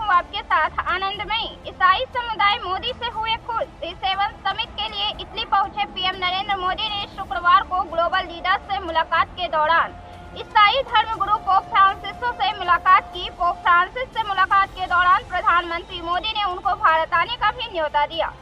हूँ आपके साथ आनंदमयी। ईसाई समुदाय मोदी से हुए खुश। G7 समिट के लिए इटली पहुंचे पीएम नरेंद्र मोदी ने शुक्रवार को ग्लोबल लीडर्स से मुलाकात के दौरान ईसाई धर्मगुरु पोप फ्रांसिस से मुलाकात की। पोप फ्रांसिस से मुलाकात के दौरान प्रधानमंत्री मोदी ने उनको भारत आने का भी न्योता दिया।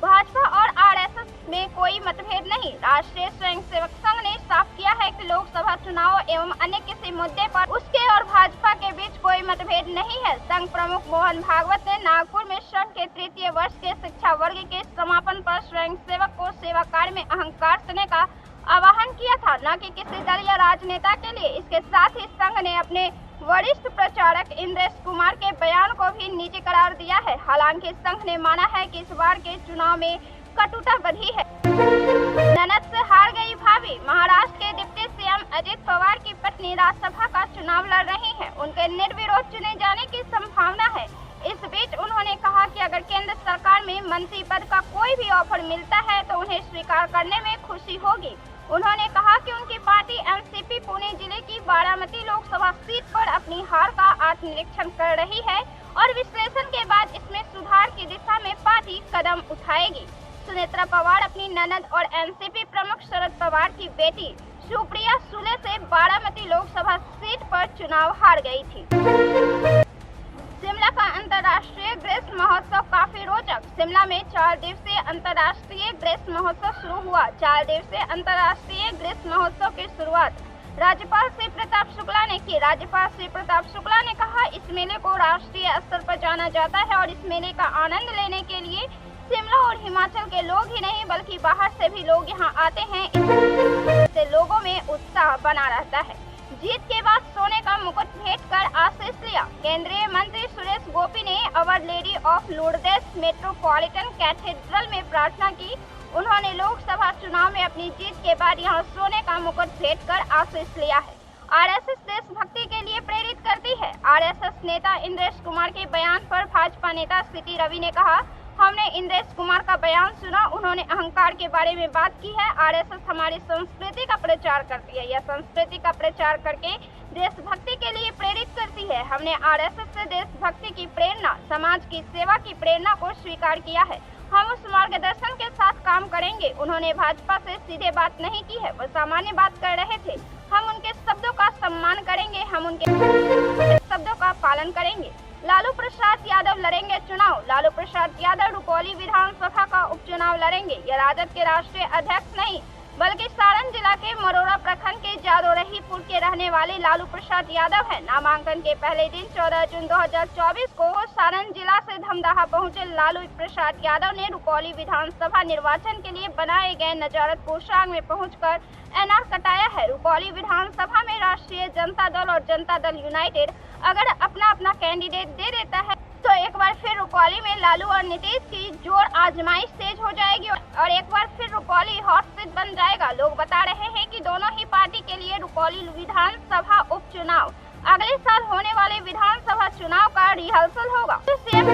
भाजपा और आरएसएस में कोई मतभेद नहीं। राष्ट्रीय स्वयंसेवक संघ ने साफ किया है कि लोकसभा चुनाव एवं अन्य किसी मुद्दे पर उसके और भाजपा के बीच कोई मतभेद नहीं है। संघ प्रमुख मोहन भागवत ने नागपुर में शरण के तृतीय वर्ष के शिक्षा वर्ग के समापन पर स्वयंसेवक को सेवा कार्य में अहंकार करने का आह्वान किया था, न कि किसी दल या राजनेता के लिए। इसके साथ ही संघ ने अपने वरिष्ठ प्रचारक इंद्रेश कुमार के बयान को भी निजी करार दिया है। हालांकि संघ ने माना है कि इस बार के चुनाव में कटुता बढ़ी है। ननद से हार गई भाभी। महाराष्ट्र के डिप्टी सीएम अजित पवार की पत्नी राज्यसभा का चुनाव लड़ रही हैं। उनके निर्विरोध चुने जाने की संभावना है। इस बीच उन्होंने कहा कि अगर केंद्र सरकार में मंत्री पद का कोई भी ऑफर मिलता है तो उन्हें स्वीकार करने में खुशी होगी। उन्होंने कहा कि उनकी पार्टी एनसीपी पुणे जिले की बारामती लोकसभा सीट पर अपनी हार का आत्मनिरीक्षण कर रही है और विश्लेषण के बाद इसमें सुधार की दिशा में पार्टी कदम उठाएगी। सुनेत्रा पवार अपनी ननद और एनसीपी प्रमुख शरद पवार की बेटी सुप्रिया सुले से बारामती लोकसभा सीट पर चुनाव हार गई थी। शिमला का अंतर्राष्ट्रीय ग्रीष्म महोत्सव काफी रोचक। शिमला में 4 दिवसीय अंतर्राष्ट्रीय ग्रीष्म महोत्सव शुरू हुआ। 4 दिवसीय अंतर्राष्ट्रीय ग्रीष्म महोत्सव की शुरुआत राज्यपाल श्री प्रताप शुक्ला ने की। राज्यपाल श्री प्रताप शुक्ला ने कहा, इस मेले को राष्ट्रीय स्तर पर जाना जाता है और इस मेले का आनंद लेने के लिए शिमला और हिमाचल के लोग ही नहीं बल्कि बाहर से भी लोग यहाँ आते हैं। इससे लोगों में उत्साह बना रहता है। जीत के बाद सोने का मुकुट भेंट कर आशीष लिया। केंद्रीय मंत्री सुरेश गोपी ने अवर लेडी ऑफ लुर्देस मेट्रोपॉलिटन कैथेड्रल में प्रार्थना की। उन्होंने लोकसभा चुनाव में अपनी जीत के बाद यहां सोने का मुकुट भेंट कर आशीष लिया है। आरएसएस देशभक्ति के लिए प्रेरित करती है। आरएसएस नेता इंद्रेश कुमार के बयान पर भाजपा नेता सिटी रवि ने कहा, हमने इंद्रेश कुमार का बयान सुना। उन्होंने अहंकार के बारे में बात की है। आरएसएस हमारी संस्कृति का प्रचार करती है। यह संस्कृति का प्रचार करके देशभक्ति के लिए प्रेरित करती है। हमने आरएसएस से देशभक्ति की प्रेरणा, समाज की सेवा की प्रेरणा को स्वीकार किया है। हम उस मार्गदर्शन के साथ काम करेंगे। उन्होंने भाजपा से सीधे बात नहीं की है, वो सामान्य बात कर रहे थे। हम उनके शब्दों का सम्मान करेंगे, हम उनके शब्दों का पालन करेंगे। लालू प्रसाद यादव लड़ेंगे चुनाव। लालू प्रसाद यादव रुपौली विधानसभा का उपचुनाव लड़ेंगे। ये राजद के राष्ट्रीय अध्यक्ष नहीं बल्कि सारण जिला के मरोड़ा प्रखंड के जादोरहीपुर के रहने वाले लालू प्रसाद यादव है। नामांकन के पहले दिन 14 जून 2024 को सारण जिला से धमदाहा पहुंचे लालू प्रसाद यादव ने रुपौली विधानसभा निर्वाचन के लिए बनाए गए नजारत पोशाक में पहुंचकर एनआर कटाया है। रुपौली विधानसभा में राष्ट्रीय जनता दल और जनता दल यूनाइटेड अगर अपना अपना कैंडिडेट दे देता है तो एक बार फिर रुपौली में लालू और नीतीश की जोर आजमाइश तेज हो जाएगी और एक बार फिर रुपौली हॉट सीट बन जाएगा। लोग बता रहे हैं कि दोनों ही पार्टी के लिए रुपौली विधानसभा उपचुनाव अगले साल होने वाले विधानसभा चुनाव का रिहर्सल होगा। तो सीएम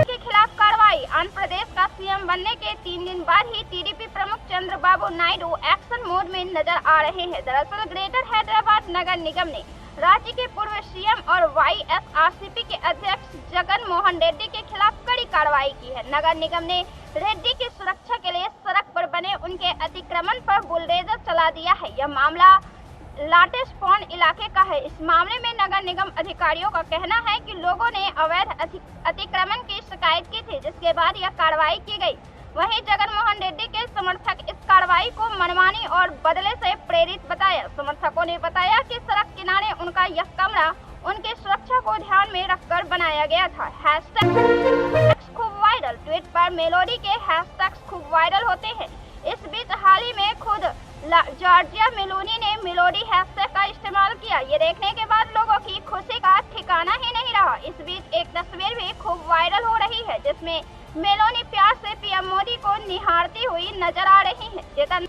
के खिलाफ कार्रवाई। आंध्र प्रदेश का सीएम बनने के 3 दिन बाद ही टीडीपी प्रमुख चंद्रबाबू नायडू एक्शन मोड में नजर आ रहे हैं। दरअसल ग्रेटर हैदराबाद नगर निगम ने राज्य के पूर्व सीएम और वाईएसआरसीपी के अध्यक्ष जगन मोहन रेड्डी के खिलाफ कड़ी कार्रवाई की है। नगर निगम ने रेड्डी की सुरक्षा के लिए सड़क पर बने उनके अतिक्रमण पर बुलडोजर चला दिया है। यह मामला लाटेश पॉन्ड इलाके का है। इस मामले में नगर निगम अधिकारियों का कहना है कि लोगों ने अवैध अतिक्रमण की शिकायत की थी, जिसके बाद यह कार्रवाई की गई। वहीं जगन मोहन रेड्डी के समर्थक इस कार्रवाई को मनमानी और बदले से प्रेरित बताया। समर्थकों ने बताया कि सड़क किनारे उनका यह कमरा उनकी सुरक्षा को ध्यान में रखकर बनाया गया था। हैशटैग खूब वायरल। ट्वीट पर मेलोडी के हैशटैग्स खूब वायरल होते हैं। इस बीच हाल ही में खुद जॉर्जिया मेलोनी ने मेलोडी हैशटैग का इस्तेमाल किया। ये देखने के बाद लोगों की खुशी का ठिकाना ही नहीं रहा। इस बीच एक तस्वीर भी खूब वायरल हो रही है जिसमें मेलोनी प्यार से पीएम मोदी को निहारती हुई नजर आ रही है। जीतन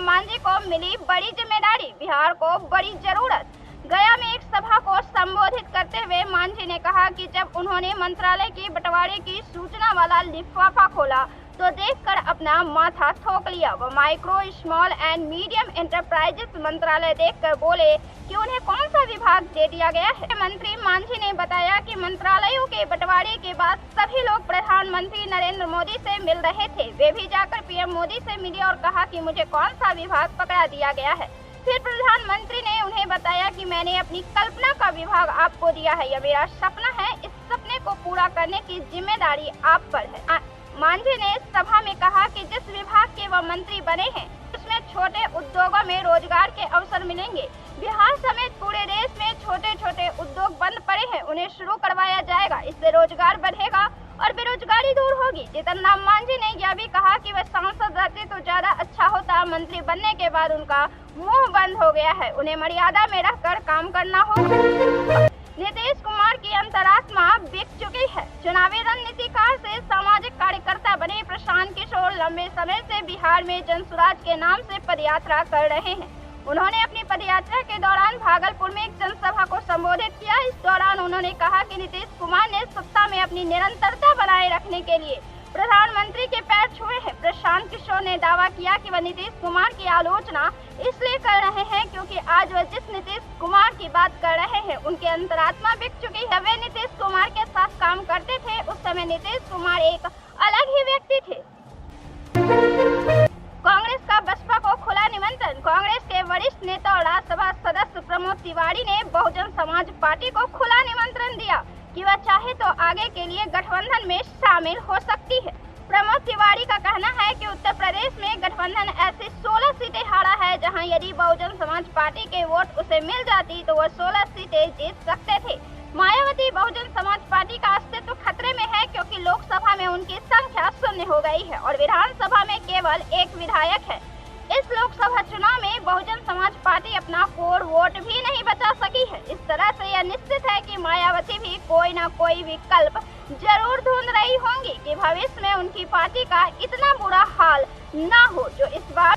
मांझी को मिली बड़ी जिम्मेदारी, बिहार को बड़ी जरूरत। गया में एक सभा को संबोधित करते हुए मांझी ने कहा कि जब उन्होंने मंत्रालय की बंटवारे की सूचना वाला लिफाफा खोला तो देखकर अपना माथा ठोक लिया। वो micro small and medium enterprises मंत्रालय देखकर बोले कि उन्हें कौन सा विभाग दे दिया गया है। मंत्री मांझी ने बताया कि मंत्रालयों के बंटवारे के बाद सभी लोग प्रधानमंत्री नरेंद्र मोदी से मिल रहे थे। वे भी जाकर पीएम मोदी से मिले और कहा कि मुझे कौन सा विभाग पकड़ा दिया गया है। फिर प्रधानमंत्री ने उन्हें बताया कि मैंने अपनी कल्पना का विभाग आपको दिया है, यह मेरा सपना है, इस सपने को पूरा करने की जिम्मेदारी आप पर है। मांझी ने सभा में कहा कि जिस विभाग के वह मंत्री बने हैं उसमें छोटे उद्योगों में रोजगार के अवसर मिलेंगे। बिहार समेत पूरे देश में छोटे छोटे उद्योग बंद पड़े हैं, उन्हें शुरू करवाया जाएगा। इससे रोजगार बढ़ेगा और बेरोजगारी दूर होगी। जीतन राम मांझी ने यह भी कहा कि वह सांसद रहते तो ज्यादा अच्छा होता। मंत्री बनने के बाद उनका मुंह बंद हो गया है, उन्हें मर्यादा में रहकर काम करना होगा। नीतीश कुमार की अंतरात्मा बिक चुकी है। चुनावी रणनीतिकार से सामाजिक कार्यकर्ता बने प्रशांत किशोर लंबे समय से बिहार में जनसुराज के नाम से पदयात्रा कर रहे हैं। उन्होंने अपनी पदयात्रा के दौरान भागलपुर में एक जनसभा को संबोधित किया। इस दौरान उन्होंने कहा कि नीतीश कुमार ने सत्ता में अपनी निरंतरता बनाए रखने के लिए प्रधानमंत्री के पैर छुए हैं। प्रशांत किशोर ने दावा किया कि वह नीतीश कुमार की आलोचना इसलिए कर रहे हैं क्योंकि आज वह जिस नीतीश कुमार की बात कर रहे हैं उनकी अंतरात्मा बिक चुकी है। वे नीतीश कुमार के साथ काम करते थे, उस समय नीतीश कुमार एक अलग ही व्यक्ति थे। कांग्रेस का बसपा को खुला निमंत्रण। कांग्रेस के वरिष्ठ नेता और राज्यसभा सदस्य प्रमोद तिवारी ने बहुजन समाज पार्टी को खुला निमंत्रण दिया कि वह चाहे तो आगे के लिए गठबंधन में शामिल हो सकती है। प्रमोद तिवारी का कहना है कि उत्तर प्रदेश में गठबंधन ऐसी 16 सीटें हारा है जहां यदि बहुजन समाज पार्टी के वोट उसे मिल जाती तो वह 16 सीटें जीत सकते थे। मायावती बहुजन समाज पार्टी का अस्तित्व खतरे में है क्योंकि लोकसभा में उनकी संख्या शून्य हो गई है और विधानसभा में केवल एक विधायक है। इस लोकसभा चुनाव में बहुजन समाज पार्टी अपना कोर वोट भी नहीं बचा सकी है। इस तरह से यह निश्चित है कि मायावती भी कोई न कोई विकल्प जरूर ढूंढ रही होंगी कि भविष्य में उनकी पार्टी का इतना बुरा हाल न हो जो इस बार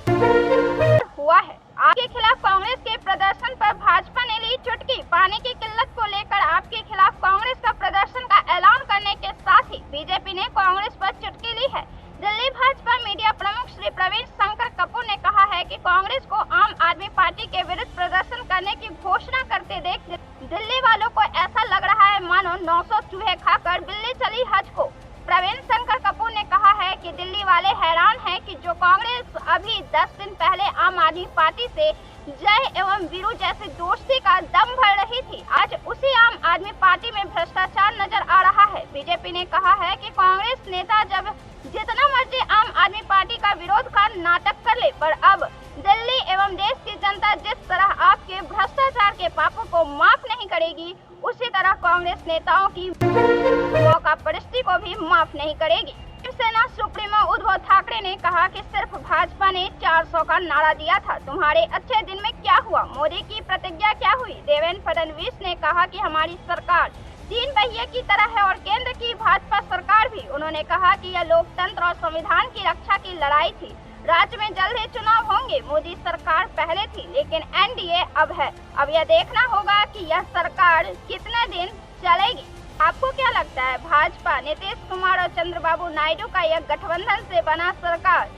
हुआ है। आप के खिलाफ कांग्रेस के प्रदर्शन पर भाजपा ने ली चुटकी। पानी की किल्लत को लेकर आपके खिलाफ कांग्रेस का प्रदर्शन का ऐलान करने के साथ ही बीजेपी ने कांग्रेस पर चुटकी ली है। दिल्ली भाजपा मीडिया प्रमुख श्री प्रवीण शंकर कपूर ने कहा है कि कांग्रेस को आम आदमी पार्टी के विरुद्ध प्रदर्शन करने की घोषणा करते देख दिल्ली वालों को ऐसा लग रहा है मानो 900 चूहे खाकर बिल्ली चली हज को। प्रवीण शंकर कपूर ने कहा है कि दिल्ली वाले हैरान हैं कि जो कांग्रेस अभी 10 दिन पहले आम आदमी पार्टी से जय एवं वीरू जैसी दोस्ती का दम भर रही थी, आज उसी आम आदमी पार्टी में भ्रष्टाचार नजर आ रहा है। बीजेपी ने कहा है कि कांग्रेस नेता जब जितना मर्जी आम आदमी पार्टी का विरोध का नाटक कर ले, पर अब दिल्ली एवं देश की जनता जिस तरह आपके भ्रष्टाचार के पापों को माफ नहीं करेगी, उसी तरह कांग्रेस नेताओं की मौका परिस्थिति को भी माफ नहीं करेगी। शिवसेना सुप्रीमो उद्धव ठाकरे ने कहा कि सिर्फ भाजपा ने 400 का नारा दिया था, तुम्हारे अच्छे दिन में क्या हुआ, मोदी की प्रतिज्ञा क्या हुई। देवेंद्र फडणवीस ने कहा कि हमारी सरकार 3 पहिए की तरह है और केंद्र की भाजपा सरकार भी। उन्होंने कहा कि यह लोकतंत्र और संविधान की रक्षा की लड़ाई थी। राज्य में जल्द ही चुनाव होंगे। मोदी सरकार पहले थी लेकिन एनडीए अब है। अब यह देखना होगा कि यह सरकार कितने दिन चलेगी। आपको क्या लगता है, भाजपा नीतीश कुमार और चंद्रबाबू नायडू का यह गठबंधन से बना सरकार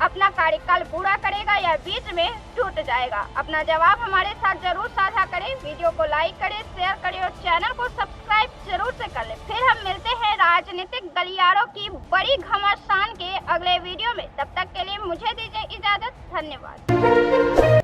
अपना कार्यकाल पूरा करेगा या बीच में टूट जाएगा? अपना जवाब हमारे साथ जरूर साझा करें। वीडियो को लाइक करें, शेयर करें और चैनल को सब्सक्राइब जरूर से कर लें। फिर हम मिलते हैं राजनीतिक गलियारों की बड़ी घमासान के अगले वीडियो में। तब तक के लिए मुझे दीजिए इजाजत। धन्यवाद।